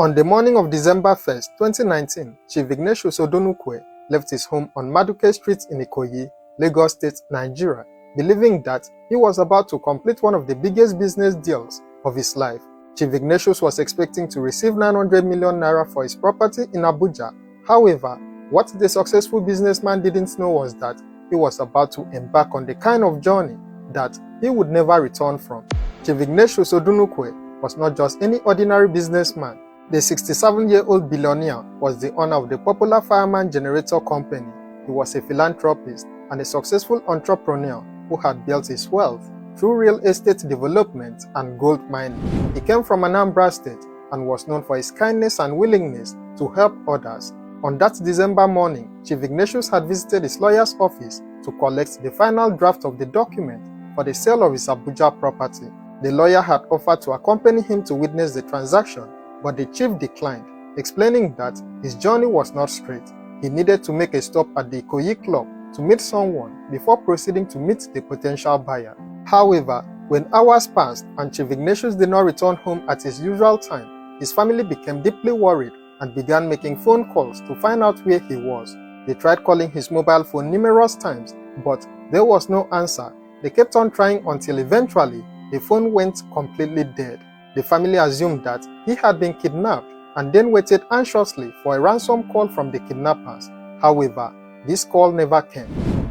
On the morning of December 1st, 2019, Chief Ignatius Odonukwe left his home on Maduke Street in Ikoyi, Lagos State, Nigeria, believing that he was about to complete one of the biggest business deals of his life. Chief Ignatius was expecting to receive 900 million naira for his property in Abuja. However, what the successful businessman didn't know was that he was about to embark on the kind of journey that he would never return from. Chief Ignatius Odonukwe was not just any ordinary businessman. The 67-year-old billionaire was the owner of the popular Firman generator company. He was a philanthropist and a successful entrepreneur who had built his wealth through real estate development and gold mining. He came from Anambra State and was known for his kindness and willingness to help others. On that December morning, Chief Ignatius had visited his lawyer's office to collect the final draft of the document for the sale of his Abuja property. The lawyer had offered to accompany him to witness the transaction, but the chief declined, explaining that his journey was not straight. He needed to make a stop at the Ikoyi Club to meet someone before proceeding to meet the potential buyer. However, when hours passed and Chief Ignatius did not return home at his usual time, his family became deeply worried and began making phone calls to find out where he was. They tried calling his mobile phone numerous times, but there was no answer. They kept on trying until eventually the phone went completely dead. The family assumed that he had been kidnapped and then waited anxiously for a ransom call from the kidnappers. However, this call never came.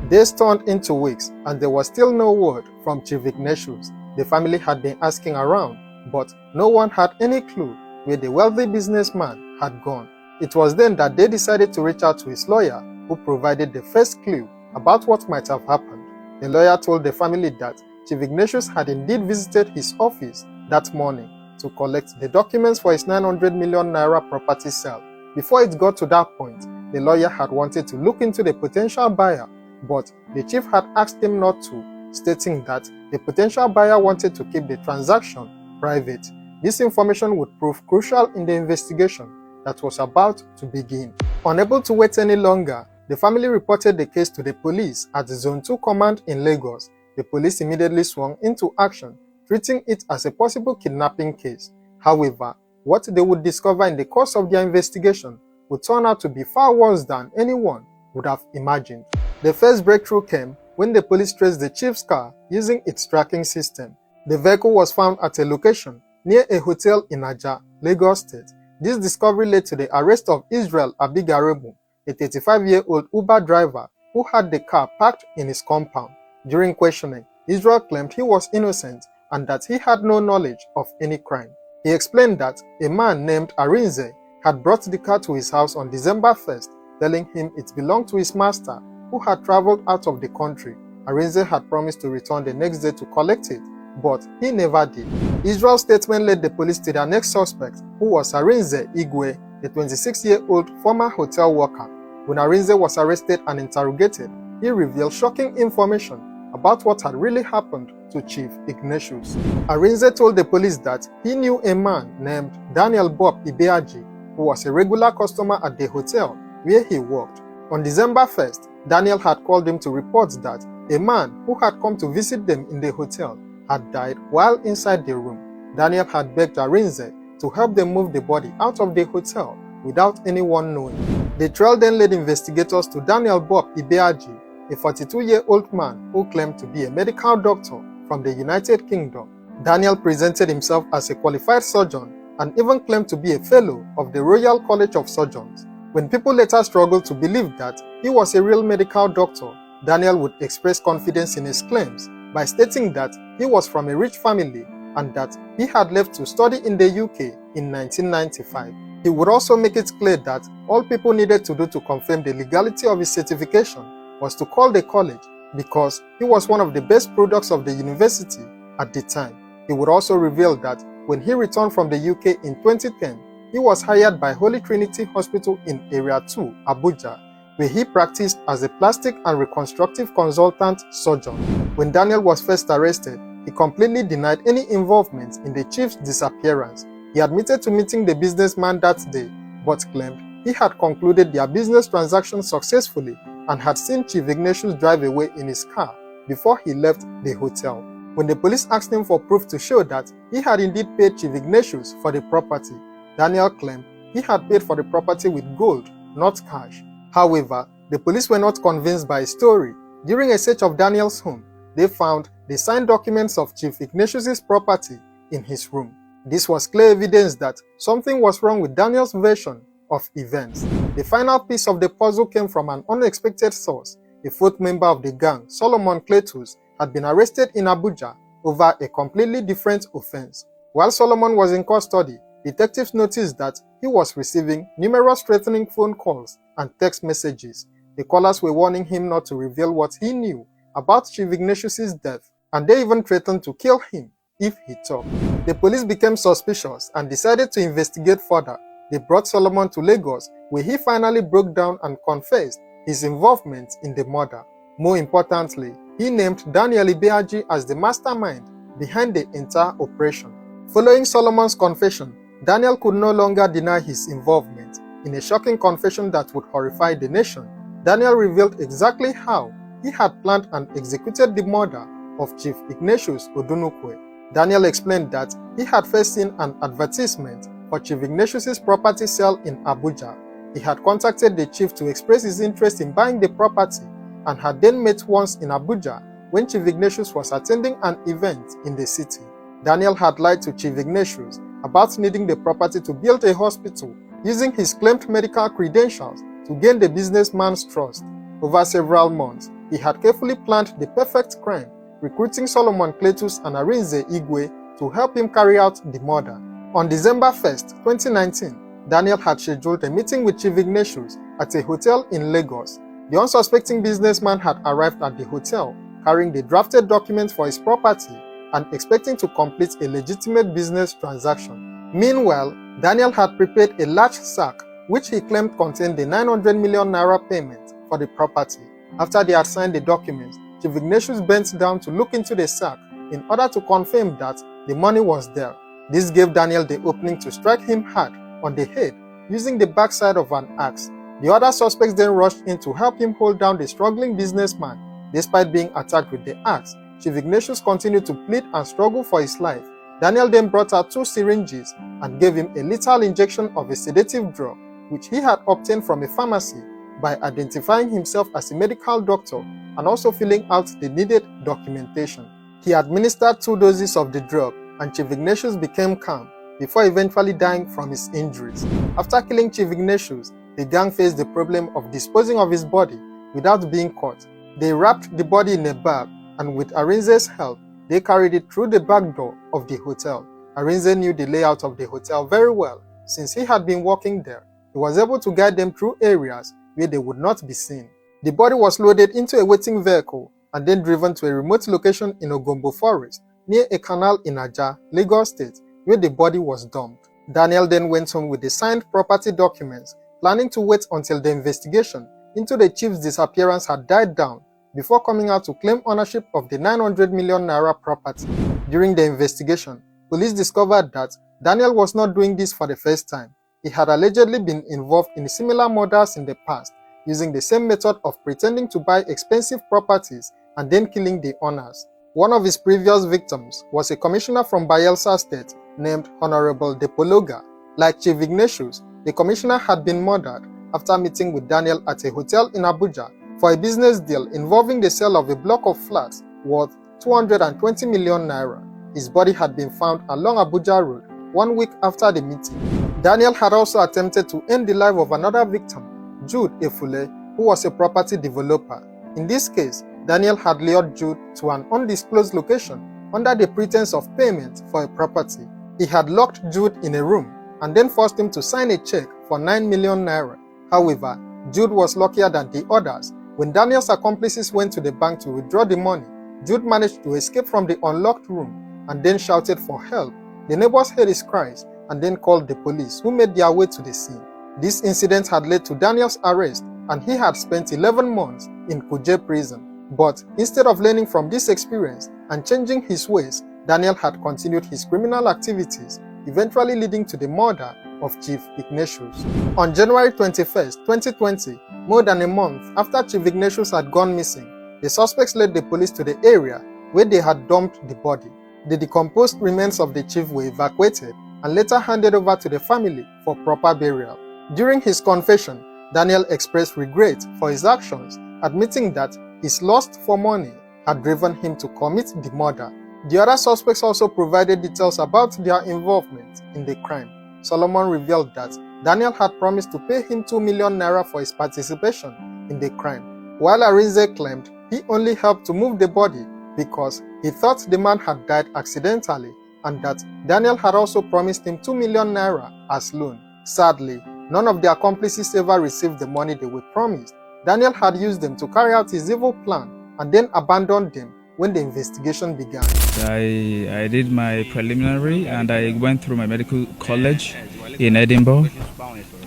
Days turned into weeks and there was still no word from Chief Ignatius. The family had been asking around, but no one had any clue where the wealthy businessman had gone. It was then that they decided to reach out to his lawyer, who provided the first clue about what might have happened. The lawyer told the family that Chief Ignatius had indeed visited his office that morning to collect the documents for his 900 million naira property sale. Before it got to that point, the lawyer had wanted to look into the potential buyer, but the chief had asked him not to, stating that the potential buyer wanted to keep the transaction private. This information would prove crucial in the investigation that was about to begin. Unable to wait any longer, the family reported the case to the police at the Zone 2 Command in Lagos. The police immediately swung into action, treating it as a possible kidnapping case. However, what they would discover in the course of their investigation would turn out to be far worse than anyone would have imagined. The first breakthrough came when the police traced the chief's car using its tracking system. The vehicle was found at a location near a hotel in Aja, Lagos State. This discovery led to the arrest of Israel Abigarebu, a 35-year-old Uber driver who had the car parked in his compound. During questioning, Israel claimed he was innocent and that he had no knowledge of any crime. He explained that a man named Arinze had brought the car to his house on December 1st, telling him it belonged to his master, who had traveled out of the country. Arinze had promised to return the next day to collect it, but he never did. Israel's statement led the police to their next suspect, who was Arinze Igwe, a 26-year-old former hotel worker. When Arinze was arrested and interrogated, he revealed shocking information about what had really happened to Chief Ignatius. Arinze told the police that he knew a man named Daniel Bob Ibeaji, who was a regular customer at the hotel where he worked. On December 1st, Daniel had called him to report that a man who had come to visit them in the hotel had died while inside the room. Daniel had begged Arinze to help them move the body out of the hotel without anyone knowing. The trail then led investigators to Daniel Bob Ibeaji, a 42-year-old man who claimed to be a medical doctor from the United Kingdom. Daniel presented himself as a qualified surgeon and even claimed to be a fellow of the Royal College of Surgeons. When people later struggled to believe that he was a real medical doctor, Daniel would express confidence in his claims by stating that he was from a rich family and that he had left to study in the UK in 1995. He would also make it clear that all people needed to do to confirm the legality of his certification was to call the college because he was one of the best products of the university at the time. He would also reveal that when he returned from the UK in 2010, he was hired by Holy Trinity Hospital in Area 2, Abuja, where he practiced as a plastic and reconstructive consultant surgeon. When Daniel was first arrested, he completely denied any involvement in the chief's disappearance. He admitted to meeting the businessman that day, but claimed he had concluded their business transaction successfully and had seen Chief Ignatius drive away in his car before he left the hotel. When the police asked him for proof to show that he had indeed paid Chief Ignatius for the property, Daniel claimed he had paid for the property with gold, not cash. However, the police were not convinced by his story. During a search of Daniel's home, they found the signed documents of Chief Ignatius's property in his room. This was clear evidence that something was wrong with Daniel's version of events. The final piece of the puzzle came from an unexpected source. A fourth member of the gang, Solomon Cletus, had been arrested in Abuja over a completely different offense. While Solomon was in custody, detectives noticed that he was receiving numerous threatening phone calls and text messages. The callers were warning him not to reveal what he knew about Chief Ignatius's death, and they even threatened to kill him if he talked. The police became suspicious and decided to investigate further. They brought Solomon to Lagos, where he finally broke down and confessed his involvement in the murder. More importantly, he named Daniel Ibeaji as the mastermind behind the entire operation. Following Solomon's confession, Daniel could no longer deny his involvement. In a shocking confession that would horrify the nation, Daniel revealed exactly how he had planned and executed the murder of Chief Ignatius Odunukwe. Daniel explained that he had first seen an advertisement for Chief Ignatius's property sale in Abuja. He had contacted the chief to express his interest in buying the property and had then met once in Abuja when Chief Ignatius was attending an event in the city. Daniel had lied to Chief Ignatius about needing the property to build a hospital, using his claimed medical credentials to gain the businessman's trust. Over several months, he had carefully planned the perfect crime, recruiting Solomon Cletus and Arinze Igwe to help him carry out the murder. On December 1st, 2019, Daniel had scheduled a meeting with Chief Ignatius at a hotel in Lagos. The unsuspecting businessman had arrived at the hotel, carrying the drafted documents for his property and expecting to complete a legitimate business transaction. Meanwhile, Daniel had prepared a large sack which he claimed contained the 900 million naira payment for the property. After they had signed the documents, Chief Ignatius bent down to look into the sack in order to confirm that the money was there. This gave Daniel the opening to strike him hard on the head using the backside of an axe. The other suspects then rushed in to help him hold down the struggling businessman. Despite being attacked with the axe, Chief Ignatius continued to plead and struggle for his life. Daniel then brought out 2 syringes and gave him a lethal injection of a sedative drug, which he had obtained from a pharmacy by identifying himself as a medical doctor and also filling out the needed documentation. He administered 2 doses of the drug, and Chief Ignatius became calm before eventually dying from his injuries. After killing Chief Ignatius, the gang faced the problem of disposing of his body without being caught. They wrapped the body in a bag, and with Arinze's help, they carried it through the back door of the hotel. Arinze knew the layout of the hotel very well. Since he had been working there, he was able to guide them through areas where they would not be seen. The body was loaded into a waiting vehicle and then driven to a remote location in Ogombo Forest, near a canal in Ajah, Lagos State, where the body was dumped. Daniel then went home with the signed property documents, planning to wait until the investigation into the chief's disappearance had died down before coming out to claim ownership of the 900 million naira property. During the investigation, police discovered that Daniel was not doing this for the first time. He had allegedly been involved in similar murders in the past, using the same method of pretending to buy expensive properties and then killing the owners. One of his previous victims was a commissioner from Bayelsa State named Honorable Depologa. Like Chief Ignatius, the commissioner had been murdered after meeting with Daniel at a hotel in Abuja for a business deal involving the sale of a block of flats worth 220 million naira. His body had been found along Abuja Road 1 week after the meeting. Daniel had also attempted to end the life of another victim, Jude Efule, who was a property developer. In this case, Daniel had lured Jude to an undisclosed location under the pretense of payment for a property. He had locked Jude in a room and then forced him to sign a check for 9 million naira. However, Jude was luckier than the others. When Daniel's accomplices went to the bank to withdraw the money, Jude managed to escape from the unlocked room and then shouted for help. The neighbors heard his cries and then called the police, who made their way to the scene. This incident had led to Daniel's arrest, and he had spent 11 months in Kuje prison. But instead of learning from this experience and changing his ways, Daniel had continued his criminal activities, eventually leading to the murder of Chief Ignatius. On January 21, 2020, more than a month after Chief Ignatius had gone missing, the suspects led the police to the area where they had dumped the body. The decomposed remains of the chief were evacuated, and later handed over to the family for proper burial. During his confession, Daniel expressed regret for his actions, admitting that his lust for money had driven him to commit the murder. The other suspects also provided details about their involvement in the crime. Solomon revealed that Daniel had promised to pay him 2 million naira for his participation in the crime, while Arinze claimed he only helped to move the body because he thought the man had died accidentally and that Daniel had also promised him 2 million naira as loan. Sadly, none of the accomplices ever received the money they were promised. Daniel had used them to carry out his evil plan and then abandoned them when the investigation began. I did my preliminary and I went through my medical college in Edinburgh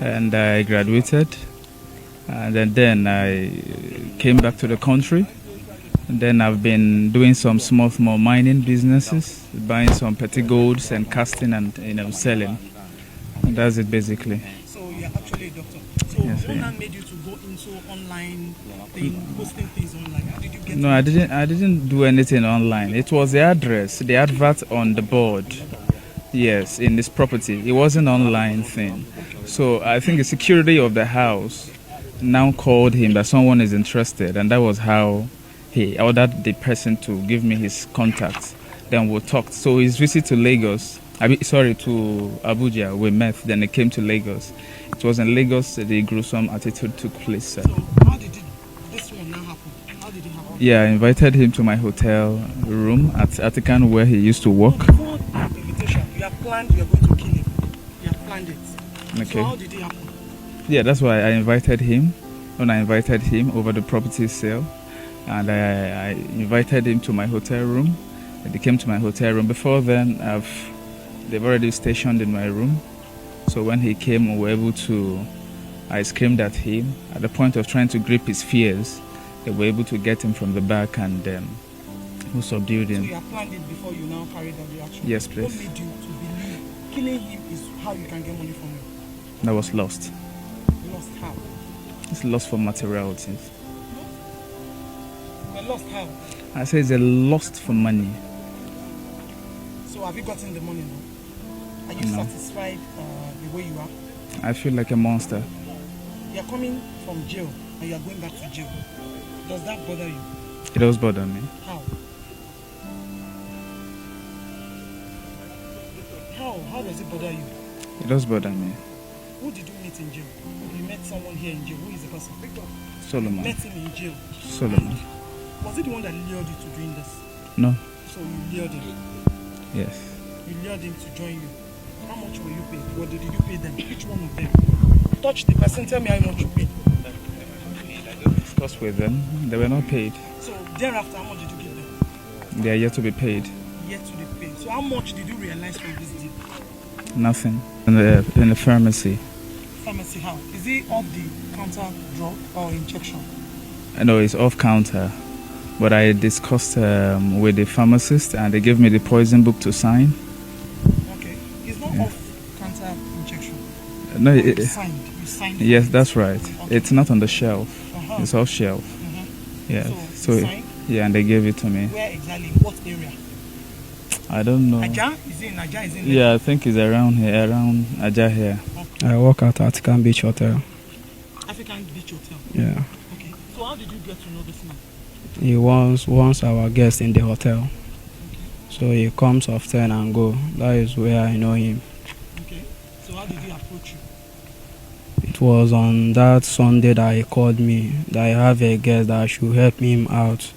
and I graduated, and then I came back to the country, and then I've been doing some small mining businesses, buying some petty golds and casting and selling, and that's it basically. So you're actually a doctor. So yes, what made you to go into online thing, posting things online? How did you get? No, I didn't do anything online. It was the address, the advert on the board. Yes, in this property. It was an online thing. So I think the security of the house now called him that someone is interested, and that was how he ordered the person to give me his contacts. Then we talked. So his visit to Lagos, to Abuja, we met. Then he came to Lagos. It was in Lagos the gruesome attitude took place. So how did this one now happen? How did it happen? Yeah, I invited him to my hotel room at Atikan where he used to work. Before the invitation, you have planned you are going to kill him. You have planned it. Okay. So how did it happen? Yeah, that's why I invited him. When I invited him over the property sale, and I invited him to my hotel room. He came to my hotel room. Before then, they've already stationed in my room. So when he came, we were able to. I screamed at him. At the point of trying to grip his fears, they were able to get him from the back and we subdued him. So you have planned it before you now carried out the action? Yes, please. What made you to believe killing him is how you can get money from him? That was lost. Lost how? It's lost for materialities. But lost how? I say it's a lost for money. So have you gotten the money now? Are you satisfied the way you are? I feel like a monster. You are coming from jail and you are going back to jail. Does that bother you? It does bother me. How? How does it bother you? It does bother me. Who did you meet in jail? You met someone here in jail. Who is the person? Solomon. You met him in jail. Solomon. Was it the one that lured you to doing this? No. So you lured him? Yes. You lured him to join you. How much were you paid? What did you pay them? Each one of them. Touch the person, tell me how much you paid. Discussed with them. They were not paid. So thereafter, how much did you give them? They are yet to be paid. Yet to be paid. So how much did you realize from this deal? Nothing. In the pharmacy. Pharmacy how? Is it off the counter drug or injection? No, it's off counter. But I discussed with the pharmacist and they gave me the poison book to sign. Okay. It's not off counter injection. No, you signed. Yes, that's right. Okay. It's not on the shelf. It's off shelf. Yeah. So yeah, and they gave it to me. Where exactly? What area? I don't know. Aja? Is it in Aja? Is it in Yeah, I think it's around here, around Aja here. Okay. I work at African Beach Hotel. African Beach Hotel? Yeah. Okay. So how did you get to know this man? He was once our guest in the hotel. Okay. So he comes often and go. That is where I know him. Okay. So how did he approach you? It was on that Sunday that he called me that I have a guest that should help him out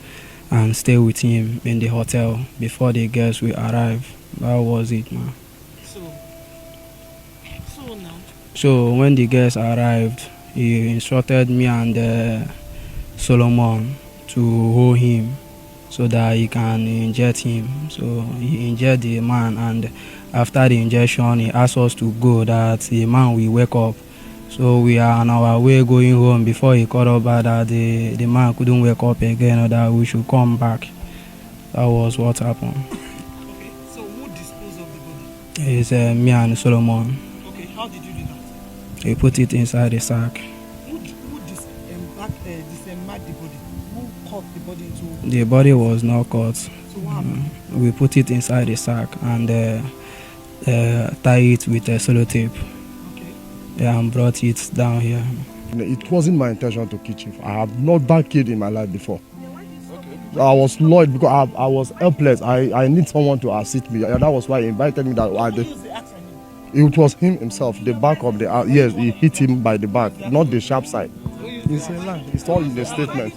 and stay with him in the hotel before the guests will arrive. That was it, man. So now? So when the guests arrived, he instructed me and Solomon to hold him so that he can inject him. So he injected the man, and after the injection, he asked us to go, that the man will wake up. So we are on our way going home before he called up that the man couldn't wake up again, or that we should come back. That was what happened. Okay, so who disposed of the body? It's me and Solomon. Okay, how did you do that? We put it inside the sack. Who disembarked the body? Who cut the body into? The body was not cut. So what happened? We put it inside the sack, and tie it with a sellotape. Okay. Yeah, and brought it down here. It wasn't my intention to kill Chief. I have not been killed in my life before. I was annoyed because I was helpless. I need someone to assist me. That was why he invited me. It was him himself. The back of the yes, he hit him by the back, not the sharp side. It's a lie. It's all in the statement.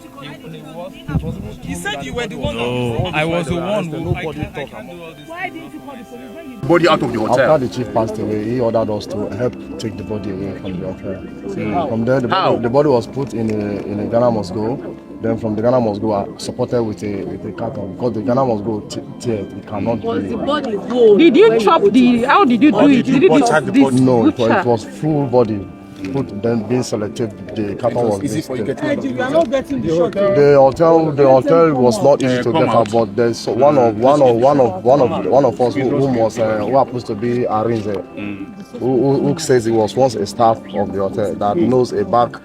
He said you were the one. No, I was the one. Nobody talked about. Why didn't you call the police when you Body out of the hotel. After the chief passed away, he ordered us to help take the body away from the hotel. From there, the body was put in a Ghana must go. Then from the Ghana must go, supported with a carton because the Ghana must go tear. It cannot be. Did you chop the? How did you do it? Did you do this? No, it was full body. Put then being selected, the carton was Easy for you missed. getting you are not getting the shot. The hotel was not easy to get out, but there's one of us who happens to be Arinze, who says he was once a staff of the hotel that knows a back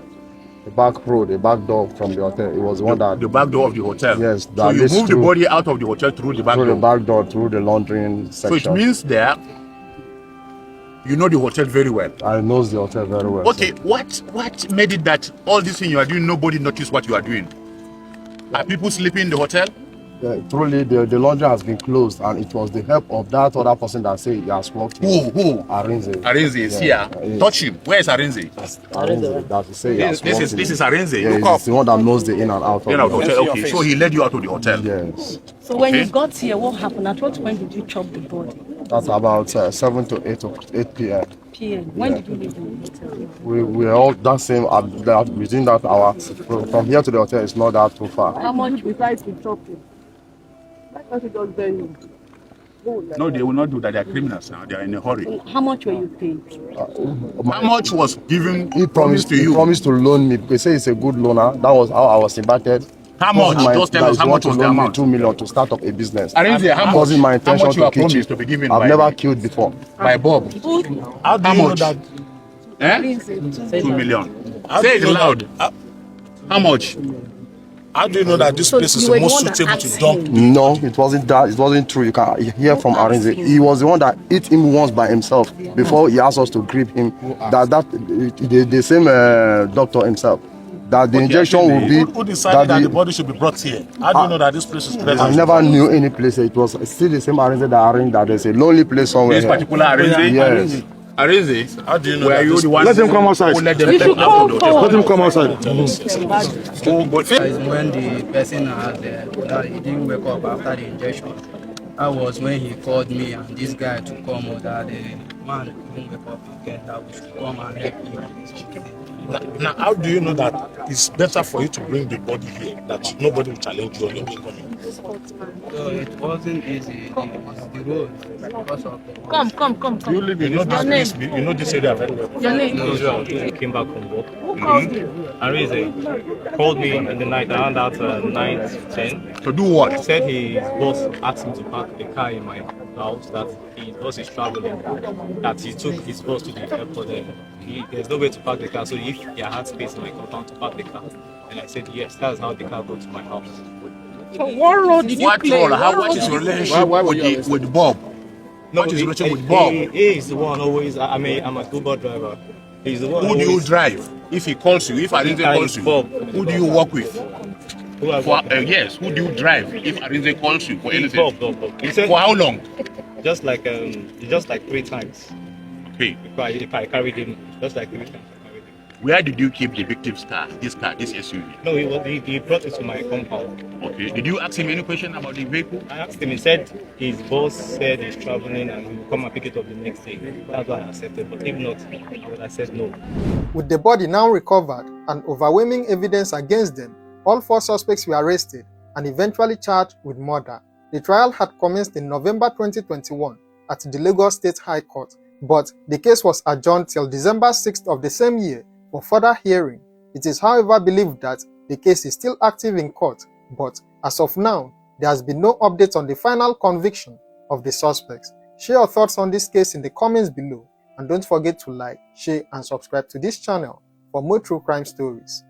road, a back door from the hotel. It was one that the back door of the hotel. Yes, so you moved the body out of the hotel through the back door. Through the laundering section. So it means that you know the hotel very well. I know the hotel very well. Okay, so what made it that all this thing you are doing, nobody noticed what you are doing? Are people sleeping in the hotel? Truly, the laundry has been closed, and it was the help of that other person that said he has worked. Who? Arinze. Arinze is here. Touch him. Where is Arinze? Arinze. That he say This is Arinze. Yeah, he's the one that knows the in and out of the hotel. Okay, so he led you out of the hotel. Yes. So when you got here, what happened? At what point did you chop the body? That's about 7 to 8 p.m. When did you leave the hotel? We were all that same within that hour. From here to the hotel is not that too far. How much besides the chopping? Why can't you just bury him? No, they will not do that. They are criminals now. They are in a hurry. How much were you paid? How much was given? He promised to you. He promised to loan me. They say he's a good loaner. That was how I was invited. How much? Just tell us how much was the amount? 2 million to start up a business. Arinze, how much? Wasn't my intention you are to kill promised to be given? I've never killed before. By Bob. How do you know that? 2 million. Say it loud. How much? How do you know that this place is the most suitable to dump? No, it wasn't that. It wasn't true. You can hear from Arinze. He was the one that hit him once by himself before he asked us to grip him. The same doctor himself. That the injection will be. Who decided that the body should be brought here? How do you know that this place is present? I never knew any place. It was still the same Arinze that there's a lonely place somewhere. This particular Arinze? Yes. Arinze, how do you know? Were you the one? Let him come outside. Let him come outside. That is when the person had that he didn't wake up after the injection. That was when he called me and this guy to come or that the man didn't wake up again, that we should come and help him. Now, how do you know that it's better for you to bring the body here, that nobody will challenge you on your way coming? So it wasn't easy. The road because of the Come. You live in this area very well. Your name? I came back from work. Who called you? Arinze called me in the night around that 9 to 10. To do what? He said his boss asked him to park a car in my house, that his boss is traveling, that he took his boss to the airport. There's no way to park the car, so if he had space in my compound to park the car. And I said, yes, that's how the car got to my house. So what role did you play? What is your relationship with Bob? What is your relationship with Bob? He is the one always, I'm a Uber driver. He's the one. Who do you drive? If he calls you, if Arinze calls you, Bob. who do you work with? Yes, who do you drive if Arinze calls you for anything? Bob. For how long? Just like 3 times. Okay. If I carried him, just like 3 times I carried him. Where did you keep the victim's car? This SUV? No, he brought it to my compound. Okay. Did you ask him any question about the vehicle? I asked him, he said his boss said he's traveling and he will come and pick it up the next day. That's why I accepted, but if not, I would have said no. With the body now recovered and overwhelming evidence against them, all 4 suspects were arrested and eventually charged with murder. The trial had commenced in November 2021 at the Lagos State High Court, but the case was adjourned till December 6th of the same year for further hearing. It is, however, believed that the case is still active in court, but as of now, there has been no update on the final conviction of the suspects. Share your thoughts on this case in the comments below, and don't forget to like, share, and subscribe to this channel for more true crime stories.